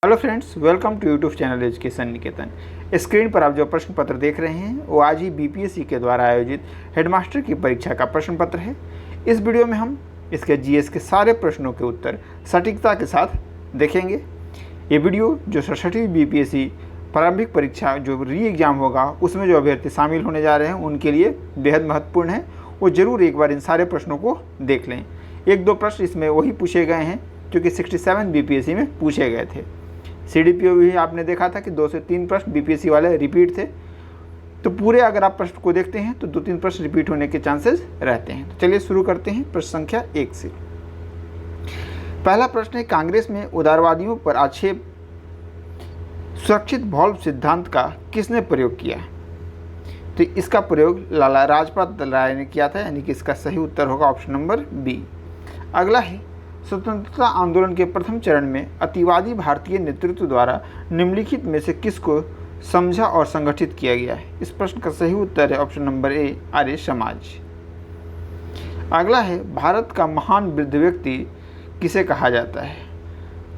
Hello friends, welcome to YouTube channel education Niketan. Screen पर आप जो प्रश्न पत्र देख रहे हैं वो आज ही बीपीएससी के द्वारा आयोजित हेडमास्टर की परीक्षा का प्रश्न पत्र है। इस वीडियो में हम इसके जीएस के सारे प्रश्नों के उत्तर सटीकता के साथ देखेंगे। ये वीडियो जो 67वीं बीपीएससी प्रारंभिक परीक्षा जो री एग्ज़ाम होगा उसमें जो अभ्यर्थी शामिल होने जा रहे हैं उनके लिए बेहद महत्वपूर्ण है। वो ज़रूर एक बार इन सारे प्रश्नों को देख लें। एक दो प्रश्न इसमें वही पूछे गए हैं जो कि 67 बीपीएससी में पूछे गए थे। सीडीपीओ भी आपने देखा था कि 2 से 3 प्रश्न बीपीएससी वाले रिपीट थे। तो पूरे अगर आप प्रश्न को देखते हैं तो 2-3 प्रश्न रिपीट होने के चांसेस रहते हैं। तो चलिए शुरू करते हैं प्रश्न संख्या 1 से। पहला प्रश्न है, कांग्रेस में उदारवादियों पर आक्षेप सुरक्षित वॉल्व सिद्धांत का किसने प्रयोग किया? तो इसका प्रयोग लाला लाजपत राय ने किया था, यानी कि इसका सही उत्तर होगा ऑप्शन नंबर बी। अगला है, स्वतंत्रता आंदोलन के प्रथम चरण में अतिवादी भारतीय नेतृत्व द्वारा निम्नलिखित में से किसको समझा और संगठित किया गया है? इस प्रश्न का सही उत्तर है option number A, Arya Samaj. अगला है, भारत का महान वृद्ध व्यक्ति किसे कहा जाता है?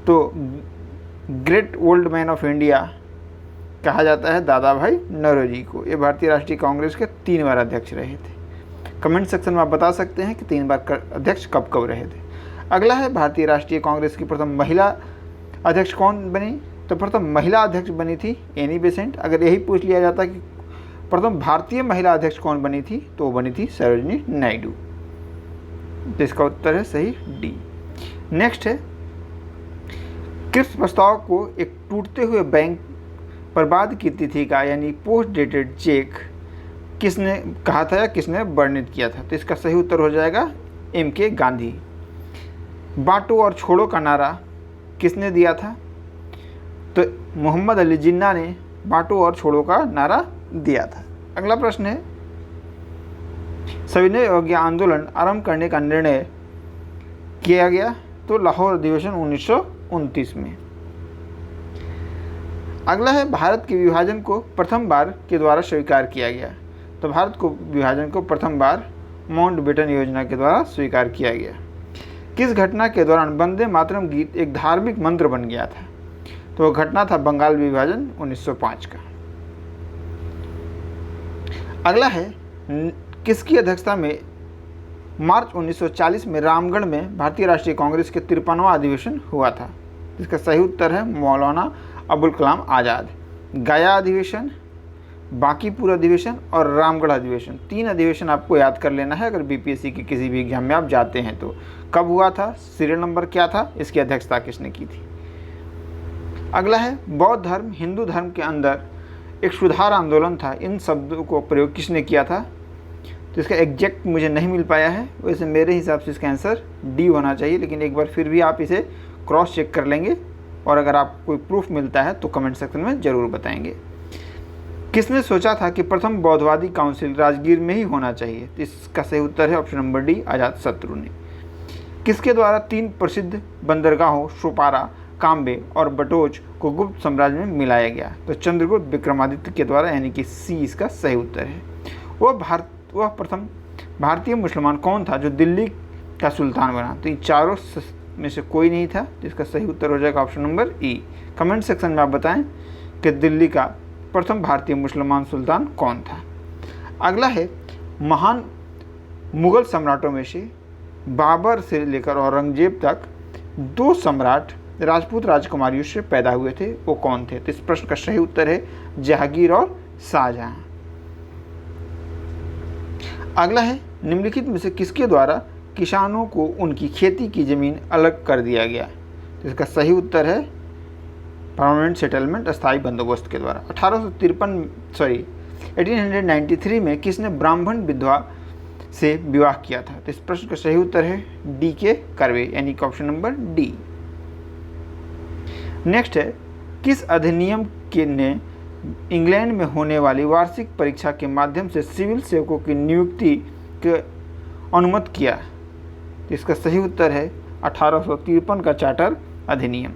तो great old man of India कहा जाता है दादा भाई नौरोजी को। ये भारतीय राष्ट्रीय कांग्रेस के 3 बार अध्यक्ष रहे थे। कमेंट सेक्शन में आप बता सकते हैं कि 3 बार अध्यक्ष कब कब रहे थे। अगला है, भारतीय राष्ट्रीय कांग्रेस की प्रथम महिला अध्यक्ष कौन बनी? तो प्रथम महिला अध्यक्ष बनी थी एनी बेसेंट। अगर यही पूछ लिया जाता कि प्रथम भारतीय महिला अध्यक्ष कौन बनी थी तो वो बनी थी सरोजिनी नायडू। तो इसका उत्तर है सही डी। नेक्स्ट है, क्रिप्स प्रस्ताव को एक टूटते हुए बैंक बर्बाद की तिथि का यानी पोस्ट डेटेड चेक किसने कहा था या किसने वर्णित किया था? तो इसका सही उत्तर हो जाएगा एम.के. गांधी। बांटो और छोड़ो का नारा किसने दिया था? तो मोहम्मद अली जिन्ना ने बांटो और छोड़ो का नारा दिया था। अगला प्रश्न है, सविनय अवज्ञा आंदोलन आरंभ करने का निर्णय किया गया? तो लाहौर अधिवेशन 1929 में। अगला है, भारत के विभाजन को प्रथम बार के द्वारा स्वीकार किया गया? तो भारत को विभाजन को प्रथम बार माउंटबेटन योजना के द्वारा स्वीकार किया गया। किस घटना के दौरान वंदे मातरम गीत एक धार्मिक मंत्र बन गया था? तो वह घटना था बंगाल विभाजन 1905 का। अगला है, किसकी अध्यक्षता में मार्च 1940 में रामगढ़ में भारतीय राष्ट्रीय कांग्रेस के 53वां अधिवेशन हुआ था? इसका सही उत्तर है मौलाना अबुल कलाम आज़ाद। गया अधिवेशन, बांकीपुर अधिवेशन और रामगढ़ अधिवेशन, 3 अधिवेशन आपको याद कर लेना है अगर बीपीएससी के किसी भी एग्जाम में आप जाते हैं तो। कब हुआ था, सीरियल नंबर क्या था, इसकी अध्यक्षता किसने की थी? अगला है, बौद्ध धर्म हिंदू धर्म के अंदर एक सुधार आंदोलन था, इन शब्दों को प्रयोग किसने किया था? तो इसका एग्जैक्ट मुझे नहीं मिल पाया है, वैसे मेरे हिसाब से इसका आंसर डी होना चाहिए, लेकिन एक बार फिर भी आप इसे क्रॉस चेक कर लेंगे और अगर आपको कोई प्रूफ मिलता है तो कमेंट सेक्शन में ज़रूर बताएंगे। किसने सोचा था कि प्रथम बौद्धवादी काउंसिल राजगीर में ही होना चाहिए? तो इसका सही उत्तर है ऑप्शन नंबर डी, अजातशत्रु ने। किसके द्वारा 3 प्रसिद्ध बंदरगाहों सोपारा, काम्बे और बटोच को गुप्त साम्राज्य में मिलाया गया? तो चंद्रगुप्त विक्रमादित्य के द्वारा, यानी कि सी इसका सही उत्तर है। वह प्रथम भारतीय मुसलमान कौन था जो दिल्ली का सुल्तान बना? तो इन चारों में से कोई नहीं था, तो इसका सही उत्तर हो जाएगा ऑप्शन नंबर ई। कमेंट सेक्शन में आप बताएं कि दिल्ली का प्रथम भारतीय मुसलमान सुल्तान कौन था। अगला है, महान मुगल सम्राटों में से बाबर से लेकर औरंगजेब तक 2 सम्राट राजपूत राजकुमारियों से पैदा हुए थे, वो कौन थे? तो इस प्रश्न का सही उत्तर है जहांगीर और शाहजहां। अगला है, निम्नलिखित में से किसके द्वारा किसानों को उनकी खेती की ज़मीन अलग कर दिया गया? तो इसका सही उत्तर है परमानेंट सेटलमेंट, अस्थायी बंदोबस्त के द्वारा। 1893 में किसने ब्राह्मण विधवा से विवाह किया था? तो इस प्रश्न का सही उत्तर है डी के कर्वे, यानी कि ऑप्शन नंबर डी। नेक्स्ट है, किस अधिनियम के ने इंग्लैंड में होने वाली वार्षिक परीक्षा के माध्यम से सिविल सेवकों की नियुक्ति के अनुमत किया? तो इसका सही उत्तर है 1853 का चार्टर अधिनियम।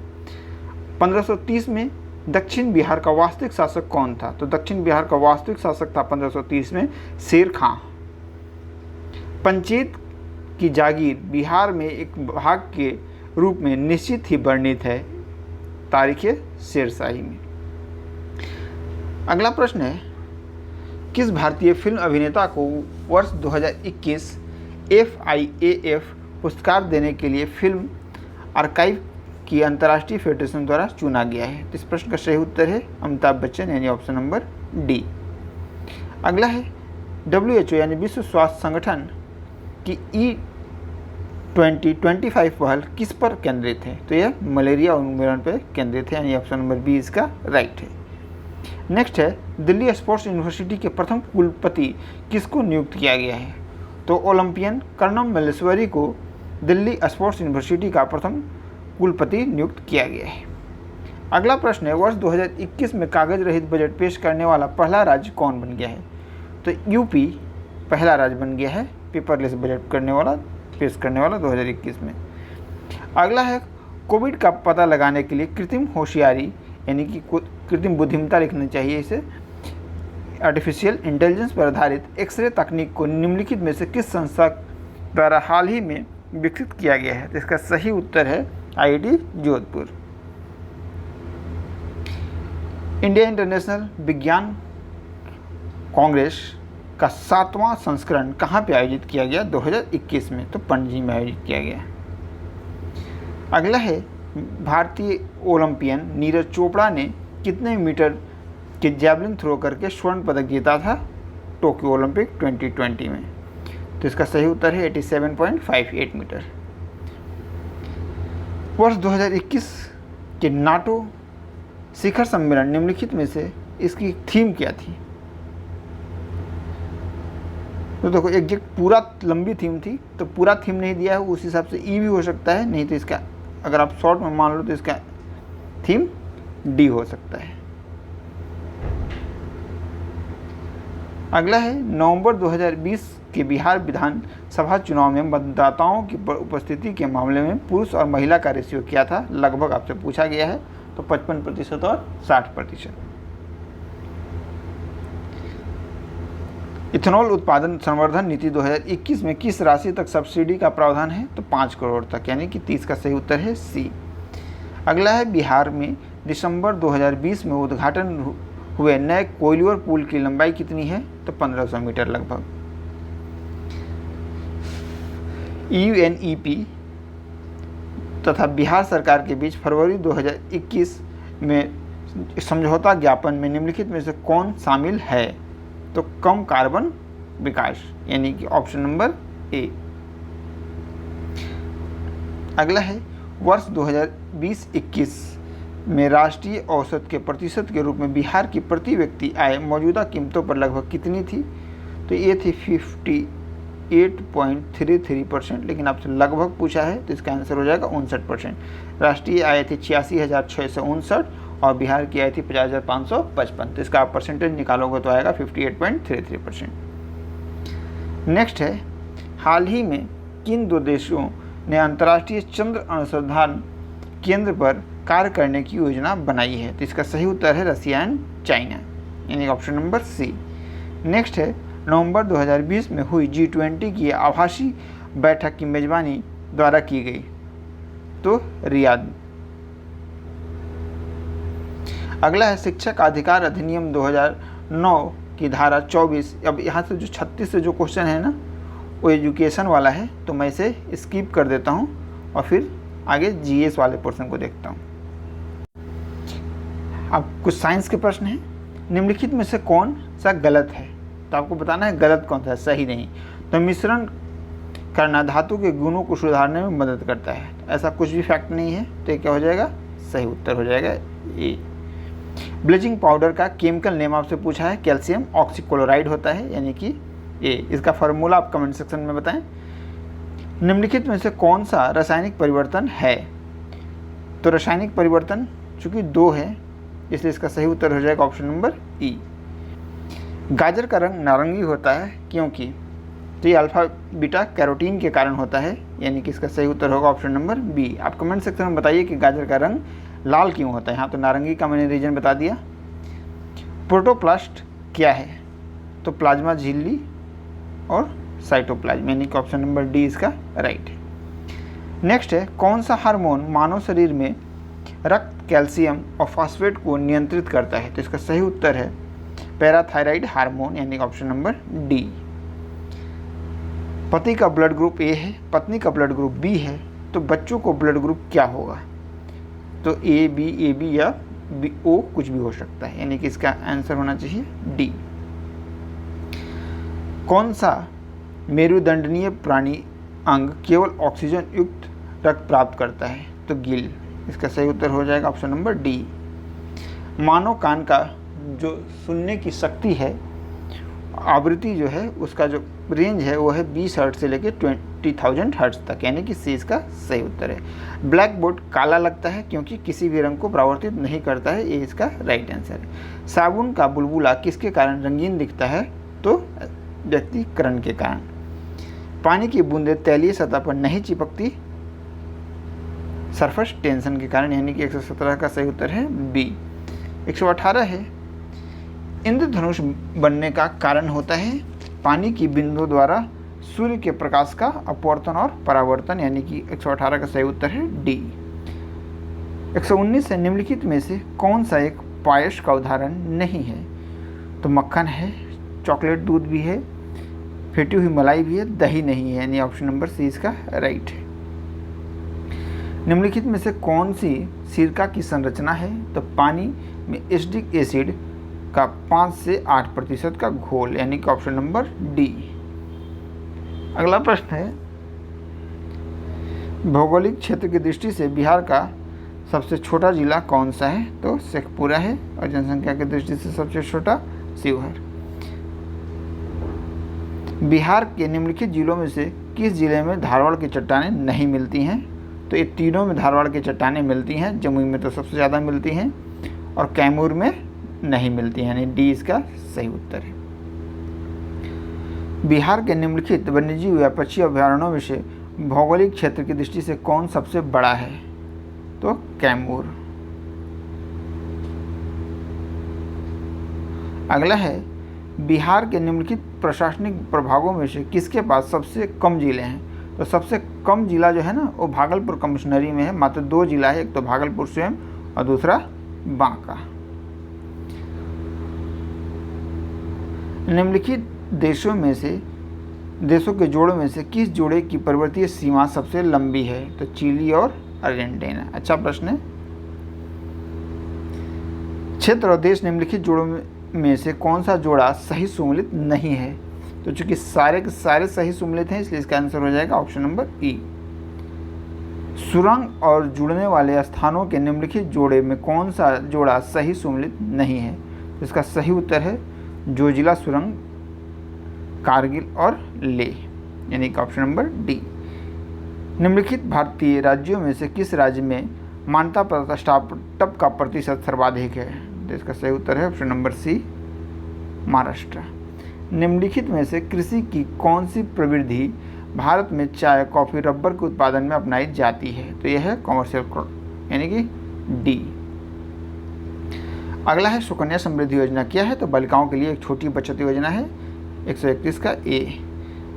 1530 में दक्षिण बिहार का वास्तविक शासक कौन था? तो दक्षिण बिहार का वास्तविक शासक था 1530 में शेर खां। पंचायत की जागीर बिहार में एक भाग के रूप में निश्चित ही वर्णित है, तारीख शेरशाही में। अगला प्रश्न है, किस भारतीय फिल्म अभिनेता को वर्ष 2021 FIAF पुरस्कार देने के लिए फिल्म आर्काइव की अंतर्राष्ट्रीय फेडरेशन द्वारा चुना गया है? तो इस प्रश्न का सही उत्तर है अमिताभ बच्चन, यानी ऑप्शन नंबर डी। अगला है, WHO यानी विश्व स्वास्थ्य संगठन की E2025 पहल किस पर केंद्रित है? तो यह मलेरिया उन्मूलन पर केंद्रित है, यानी ऑप्शन नंबर बी इसका राइट है। नेक्स्ट है, दिल्ली स्पोर्ट्स यूनिवर्सिटी के प्रथम कुलपति किसको नियुक्त किया गया है? तो ओलंपियन कर्णम मल्लेश्वरी को दिल्ली स्पोर्ट्स यूनिवर्सिटी का प्रथम कुलपति नियुक्त किया गया है। अगला प्रश्न है, वर्ष 2021 में कागज रहित बजट पेश करने वाला पहला राज्य कौन बन गया है? तो यूपी पहला राज्य बन गया है पेपरलेस बजट पेश करने वाला 2021 में। अगला है, कोविड का पता लगाने के लिए कृत्रिम होशियारी यानी कि कृत्रिम बुद्धिमत्ता लिखना चाहिए इसे, आर्टिफिशियल इंटेलिजेंस पर आधारित एक्सरे तकनीक को निम्नलिखित में से किस संस्था द्वारा हाल ही में विकसित किया गया है? तो इसका सही उत्तर है IIT जोधपुर। इंडिया इंटरनेशनल विज्ञान कांग्रेस का 7वां संस्करण कहाँ पे आयोजित किया गया? 2021 में, तो पणजी में आयोजित किया गया। अगला है, भारतीय ओलंपियन नीरज चोपड़ा ने कितने मीटर के जैवलिन थ्रो करके स्वर्ण पदक जीता था टोक्यो ओलंपिक 2020 में? तो इसका सही उत्तर है 87.58 मीटर। वर्ष 2021 के नाटो शिखर सम्मेलन निम्नलिखित में से इसकी थीम क्या थी? तो देखो, एग्जैक्ट पूरा लंबी थीम थी, तो पूरा थीम नहीं दिया है, उस हिसाब से ई भी हो सकता है, नहीं तो इसका अगर आप शॉर्ट में मान लो तो इसका थीम डी हो सकता है। अगला है, नवंबर 2020 के बिहार विधानसभा चुनाव में मतदाताओं की उपस्थिति के मामले में पुरुष और महिला का रेशियो क्या था? लगभग आपसे पूछा गया है, तो 55% और 60%। इथेनॉल उत्पादन संवर्धन नीति 2021 में किस राशि तक सब्सिडी का प्रावधान है? तो 5 करोड़ तक, यानी कि 30 का सही उत्तर है सी। अगला है, बिहार में दिसंबर 2020 में उद्घाटन हुए नए कोइलवर पुल की लंबाई कितनी है? तो 1500 मीटर लगभग। UNEP तथा बिहार सरकार के बीच फरवरी 2021 में समझौता ज्ञापन में निम्नलिखित में से कौन शामिल है? तो कम कार्बन विकास, यानी कि ऑप्शन नंबर ए। अगला है, वर्ष 2020-21 में राष्ट्रीय औसत के प्रतिशत के रूप में बिहार की प्रति व्यक्ति आय मौजूदा कीमतों पर लगभग कितनी थी? तो ये थी 58.33%, लेकिन आपसे लगभग पूछा है तो इसका आंसर हो जाएगा 59%। राष्ट्रीय आय थी 86,659 और बिहार की आय थी 50,555, तो इसका आप परसेंटेज निकालोगे तो आएगा 58.33%। नेक्स्ट है, हाल ही में किन दो देशों ने अंतर्राष्ट्रीय चंद्र अनुसंधान केंद्र पर कार्य करने की योजना बनाई है? तो इसका सही उत्तर है रसिया एंड चाइना, यानी ऑप्शन नंबर सी। नेक्स्ट है, नवंबर 2020 में हुई G20 की आभासी बैठक की मेजबानी द्वारा की गई? तो रियाद। अगला है, शिक्षक अधिकार अधिनियम 2009 की धारा 24, अब यहाँ से जो 36 से जो क्वेश्चन है ना वो एजुकेशन वाला है, तो मैं इसे स्किप कर देता हूँ और फिर आगे GS वाले पोर्शन को देखता हूँ। अब कुछ साइंस के प्रश्न हैं, निम्नलिखित में से कौन सा गलत है? तो आपको बताना है गलत कौन सा है, सही नहीं। तो मिश्रण करना धातु के गुणों को सुधारने में मदद करता है, ऐसा कुछ भी फैक्ट नहीं है, तो ये क्या हो जाएगा? सही उत्तर हो जाएगा ए। ब्लीचिंग पाउडर का केमिकल नेम आपसे पूछा है, कैल्शियम ऑक्सीक्लोराइड होता है, यानी कि ए। इसका फार्मूला आप कमेंट सेक्शन में बताएं। निम्नलिखित में से कौन सा रासायनिक परिवर्तन है? तो रासायनिक परिवर्तन चूंकि 2 है इसलिए इसका सही उत्तर हो जाएगा ऑप्शन नंबर ई। गाजर का रंग नारंगी होता है क्योंकि? तो ये अल्फा बीटा कैरोटीन के कारण होता है, यानी कि इसका सही उत्तर होगा ऑप्शन नंबर बी। आप कमेंट सेक्शन में बताइए कि गाजर का रंग लाल क्यों होता है। हाँ, तो नारंगी का मैंने रीजन बता दिया। प्रोटोप्लास्ट क्या है? तो प्लाज्मा झिल्ली और साइटोप्लाज्म, यानी कि ऑप्शन नंबर डी इसका राइट है। नेक्स्ट है, कौन सा हार्मोन मानव शरीर में रक्त कैल्शियम और फॉस्फेट को नियंत्रित करता है? तो इसका सही उत्तर है पैराथायराइड हार्मोन, यानी ऑप्शन नंबर डी। पति का ब्लड ग्रुप ए है, पत्नी का ब्लड ग्रुप बी है, तो बच्चों को ब्लड ग्रुप क्या होगा? तो ए बी या बी ओ कुछ भी हो सकता है, यानी कि इसका आंसर होना चाहिए डी। कौन सा मेरुदंडनीय प्राणी अंग केवल ऑक्सीजन युक्त रक्त प्राप्त करता है? तो गिल। इसका सही उत्तर हो जाएगा ऑप्शन नंबर डी। मानव कान का जो सुनने की शक्ति है, आवृत्ति जो है, उसका जो रेंज है वो है 20 हर्ट्ज से लेकर 20,000 हर्ट्ज तक, यानी कि सी इसका सही उत्तर है। ब्लैक बोर्ड काला लगता है क्योंकि किसी भी रंग को परावर्तित नहीं करता है, ये इसका राइट आंसर है। साबुन का बुलबुला किसके कारण रंगीन दिखता है? तो व्यक्तिकरण के कारण। पानी की बूंदें तैलीय सतह पर नहीं चिपकती, सरफेस टेंशन के कारण, यानी कि 117 का सही उत्तर है बी। 118 है, इंद्रधनुष बनने का कारण होता है पानी की बिंदुओं द्वारा सूर्य के प्रकाश का अपवर्तन और परावर्तन, यानी कि 118 का सही उत्तर है डी। 119 है, निम्नलिखित में से कौन सा एक पायस का उदाहरण नहीं है? तो मक्खन है, चॉकलेट दूध भी है, फेटी हुई मलाई भी है, दही नहीं है, यानी ऑप्शन नंबर सी इसका राइट है। निम्नलिखित में से कौन सी सिरका की संरचना है? तो पानी में एसिटिक एसिड का 5 से 8% का घोल, यानी कि ऑप्शन नंबर डी। अगला प्रश्न है, भौगोलिक क्षेत्र की दृष्टि से बिहार का सबसे छोटा जिला कौन सा है? तो शेखपुरा है, और जनसंख्या की दृष्टि से सबसे छोटा शिवहर। बिहार के निम्नलिखित जिलों में से किस जिले में धारवाड़ की चट्टानें नहीं मिलती हैं? तो ये तीनों में धारवाड़ की चट्टानें मिलती हैं, जमुई में तो सबसे ज़्यादा मिलती हैं और कैमूर में नहीं मिलती हैं, यानी डी इसका सही उत्तर है। बिहार के निम्नलिखित वन्यजीव या पक्षी अभयारण्यों में से भौगोलिक क्षेत्र की दृष्टि से कौन सबसे बड़ा है? तो कैमूर। अगला है, बिहार के निम्नलिखित प्रशासनिक प्रभागों में से किसके पास सबसे कम जिले हैं? तो सबसे कम जिला जो है ना, वो भागलपुर कमिश्नरी में है, मात्र 2 जिला है, एक तो भागलपुर स्वयं और दूसरा बांका। निम्नलिखित देशों के जोड़ों में से किस जोड़े की पर्वतीय सीमा सबसे लंबी है? तो चिली और अर्जेंटीना। अच्छा प्रश्न है। क्षेत्र और देश निम्नलिखित जोड़ों में से कौन सा जोड़ा सही सुमेलित नहीं है? तो चूंकि सारे के सारे सही सुमेलित हैं, इसलिए इसका आंसर हो जाएगा ऑप्शन नंबर ई। सुरंग और जुड़ने वाले स्थानों के निम्नलिखित जोड़े में कौन सा जोड़ा सही सुमेलित नहीं है? तो इसका सही उत्तर है जोजिला सुरंग, कारगिल और लेह, यानी कि ऑप्शन नंबर डी। निम्नलिखित भारतीय राज्यों में से किस राज्य में मान्यता प्राप्त स्टार्टअप का प्रतिशत सर्वाधिक है? तो इसका सही उत्तर है ऑप्शन नंबर सी, महाराष्ट्र। निम्नलिखित में से कृषि की कौन सी प्रवृत्ति भारत में चाय, कॉफ़ी, रबर के उत्पादन में अपनाई जाती है? तो यह है कॉमर्शियल क्रॉप, यानी कि डी। अगला है, सुकन्या समृद्धि योजना क्या है? तो बालिकाओं के लिए एक छोटी बचत योजना है, 131 का ए।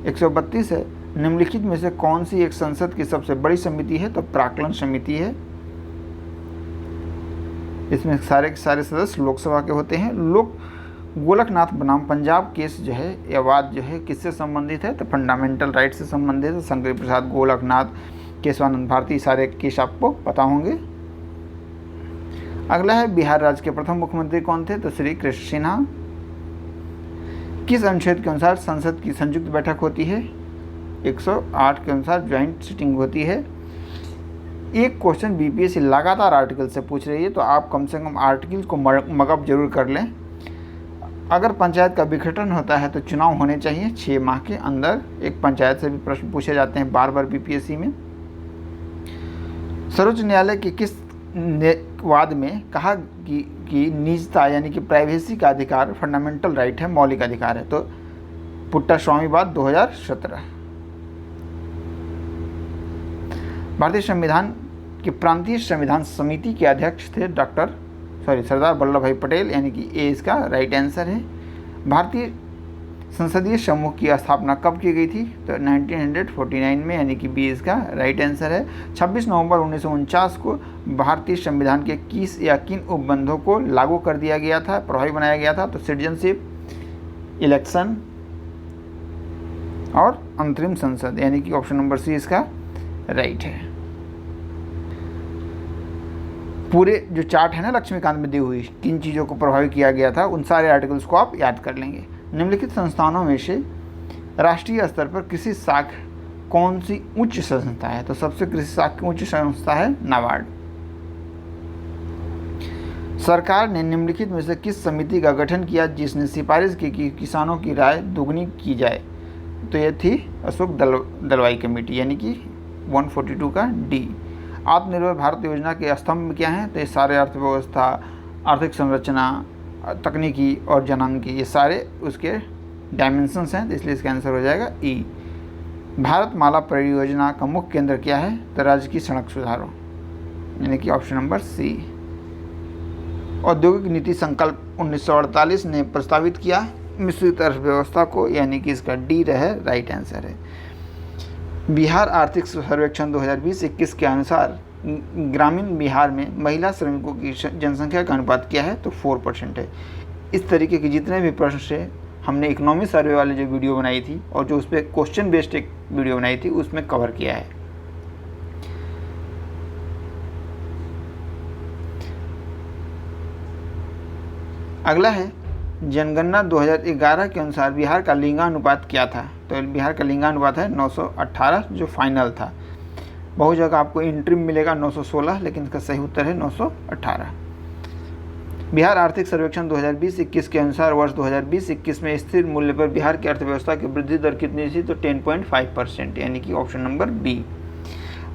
132 है, निम्नलिखित में से कौन सी एक संसद की सबसे बड़ी समिति है? तो प्राक्कलन समिति है। इसमें सारे के सारे सदस्य लोकसभा के होते हैं। गोलकनाथ बनाम पंजाब केस जो है, यह वाद जो है किससे संबंधित है? तो फंडामेंटल राइट से संबंधित है। शंकर प्रसाद, गोलकनाथ, केशवानंद भारती, सारे केस आपको पता होंगे। अगला है, बिहार राज्य के प्रथम मुख्यमंत्री कौन थे? तो श्री कृष्ण सिन्हा। किस अनुच्छेद के अनुसार संसद की संयुक्त बैठक होती है? 108 के अनुसार ज्वाइंट सिटिंग होती है। एक क्वेश्चन बीपीएससी लगातार आर्टिकल से पूछ रही है, तो आप कम से कम आर्टिकल को मगअप जरूर कर लें। अगर पंचायत का विघटन होता है तो चुनाव होने चाहिए 6 माह के अंदर। एक पंचायत से भी प्रश्न पूछे जाते हैं बार बार बीपीएससी में। सर्वोच्च न्यायालय के किस वाद में कहा कि निजता यानी कि प्राइवेसी का अधिकार फंडामेंटल राइट है, मौलिक अधिकार है? तो पुट्टा स्वामी वाद 2017। भारतीय संविधान की प्रांतीय संविधान समिति के अध्यक्ष थे सरदार वल्लभ भाई पटेल, यानी कि ए इसका राइट आंसर है। भारतीय संसदीय समूह की स्थापना कब की गई थी? तो 1949 में, यानी कि बी इसका राइट आंसर है। 26 नवंबर 1949 को भारतीय संविधान के किस या किन उपबंधों को लागू कर दिया गया था, प्रभावी बनाया गया था? तो सिटीजनशिप, इलेक्शन और अंतरिम संसद, यानी कि ऑप्शन नंबर सी इसका राइट है। पूरे जो चार्ट है ना लक्ष्मीकांत में दी हुई, किन चीज़ों को प्रभावित किया गया था, उन सारे आर्टिकल्स को आप याद कर लेंगे। निम्नलिखित संस्थानों में से राष्ट्रीय स्तर पर कृषि शाख कौन सी उच्च संस्था है? तो सबसे कृषि शाख की उच्च संस्था है नाबार्ड। सरकार ने निम्नलिखित में से किस समिति का गठन किया जिसने सिफारिश की कि किसानों की राय दोगुनी की जाए? तो यह थी अशोक दलवाई कमेटी, यानी कि 142 का डी। आत्मनिर्भर भारत योजना के स्तंभ क्या हैं? तो ये सारे अर्थव्यवस्था, आर्थिक संरचना, तकनीकी और जनांगी, ये सारे उसके डायमेंशंस हैं, तो इसलिए इसका आंसर हो जाएगा ई। भारतमाला परियोजना का मुख्य केंद्र क्या है? तो राज्य की सड़क सुधारों, यानी कि ऑप्शन नंबर सी। औद्योगिक नीति संकल्प 1948 ने प्रस्तावित किया मिश्रित अर्थव्यवस्था को, यानी कि इसका डी रहे राइट आंसर है। बिहार आर्थिक सर्वेक्षण 2020-21 के अनुसार ग्रामीण बिहार में महिला श्रमिकों की जनसंख्या का अनुपात क्या है? तो 4% है। इस तरीके के जितने भी प्रश्न से हमने इकोनॉमी सर्वे वाले जो वीडियो बनाई थी और जो उस पर क्वेश्चन बेस्ड एक वीडियो बनाई थी उसमें कवर किया है। अगला है जनगणना 2011 के अनुसार बिहार का लिंगानुपात क्या था? तो बिहार का लिंगानुपात है 918, जो फाइनल था। बहुत जगह आपको इंट्रीम मिलेगा 916, लेकिन इसका सही उत्तर है 918। बिहार आर्थिक सर्वेक्षण 2020-21 के अनुसार वर्ष 2020-21 में स्थिर मूल्य पर बिहार की अर्थव्यवस्था की वृद्धि दर कितनी थी? तो 10.5%, यानी कि ऑप्शन नंबर बी।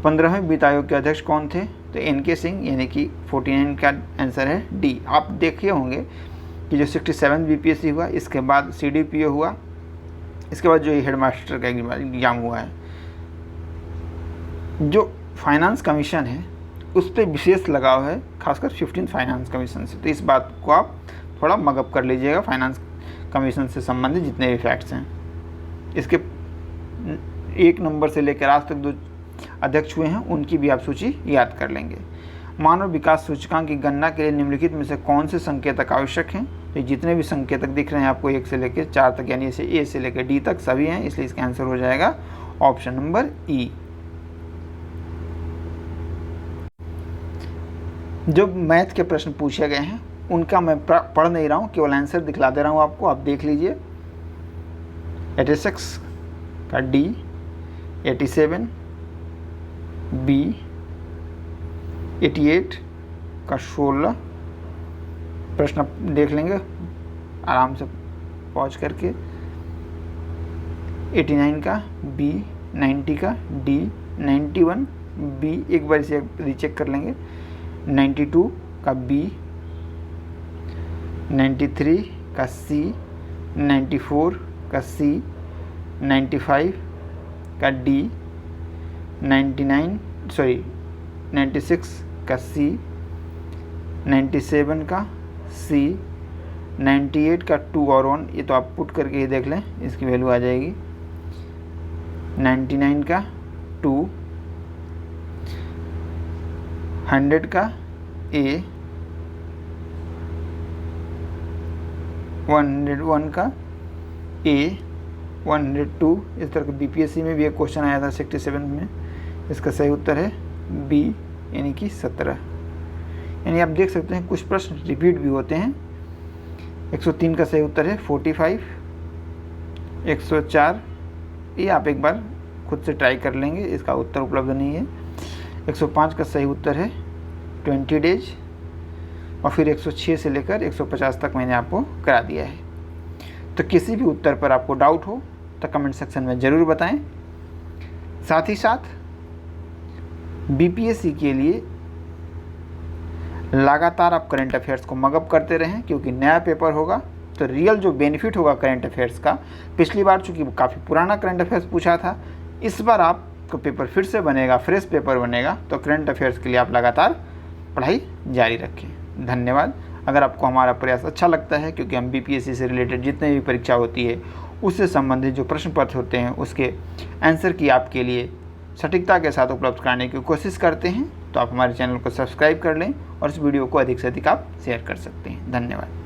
15वें वित्त आयोग के अध्यक्ष कौन थे? तो एन.के. सिंह, यानी कि 49 का आंसर है डी। आप देखे होंगे कि जो 67 बीपीएससी हुआ, इसके बाद सीडीपीओ हुआ, इसके बाद जो हेडमास्टर का एग्जाम हुआ है, जो फाइनेंस कमीशन है उस पर विशेष लगाव है, खासकर 15 फाइनेंस कमीशन से। तो इस बात को आप थोड़ा मगअप कर लीजिएगा, फाइनेंस कमीशन से संबंधित जितने भी फैक्ट्स हैं। इसके 1 नंबर से लेकर आज तक जो अध्यक्ष हुए हैं उनकी भी आप सूची याद कर लेंगे। मानव विकास सूचकांक की गणना के लिए निम्नलिखित में से कौन से संकेतक आवश्यक हैं? तो जितने भी संकेतक दिख रहे हैं आपको 1 से लेकर 4 तक, यानी इसे ए से लेकर डी तक सभी हैं, इसलिए इसका आंसर हो जाएगा ऑप्शन नंबर ई। जो मैथ के प्रश्न पूछे गए हैं उनका मैं पढ़ नहीं रहा हूँ, केवल आंसर दिखला दे रहा हूँ आपको, आप देख लीजिए। 86 का डी, 87 बी, 88 का 16 प्रश्न देख लेंगे आराम से पहुँच करके। 89 का बी, 90 का डी, 91 बी, एक बार इसे रीचेक कर लेंगे। 92 का बी, 93 का सी, 94 का सी, 95 का डी, 96 का सी, 97 का सी, 98 का 2 और 1, ये तो आप पुट करके ही देख लें, इसकी वैल्यू आ जाएगी। 99 का 2, 100 का ए, 101 का ए, 102, इस तरह के बीपीएससी में भी एक क्वेश्चन आया था 67 में, इसका सही उत्तर है बी, यानी कि 17। यानी आप देख सकते हैं कुछ प्रश्न रिपीट भी होते हैं। 103 का सही उत्तर है 45, 104 ये आप एक बार खुद से ट्राई कर लेंगे, इसका उत्तर उपलब्ध नहीं है। 105 का सही उत्तर है 20 डेज, और फिर 106 से लेकर 150 तक मैंने आपको करा दिया है। तो किसी भी उत्तर पर आपको डाउट हो तो कमेंट सेक्शन में ज़रूर बताएं। साथ ही साथ बीपीएससी के लिए लगातार आप करंट अफेयर्स को मगअप करते रहें, क्योंकि नया पेपर होगा तो रियल जो बेनिफिट होगा करंट अफेयर्स का, पिछली बार चूँकि काफ़ी पुराना करंट अफेयर्स पूछा था, इस बार आपको पेपर फिर से बनेगा, फ्रेश पेपर बनेगा, तो करंट अफेयर्स के लिए आप लगातार पढ़ाई जारी रखें। धन्यवाद। अगर आपको हमारा प्रयास अच्छा लगता है, क्योंकि हम बीपीएससी से रिलेटेड जितने भी परीक्षा होती है उससे संबंधित जो प्रश्न पत्र होते हैं उसके आंसर की आपके लिए सटीकता के साथ उपलब्ध कराने की कोशिश करते हैं। तो आप हमारे चैनल को सब्सक्राइब कर लें और इस वीडियो को अधिक से अधिक आप शेयर कर सकते हैं। धन्यवाद।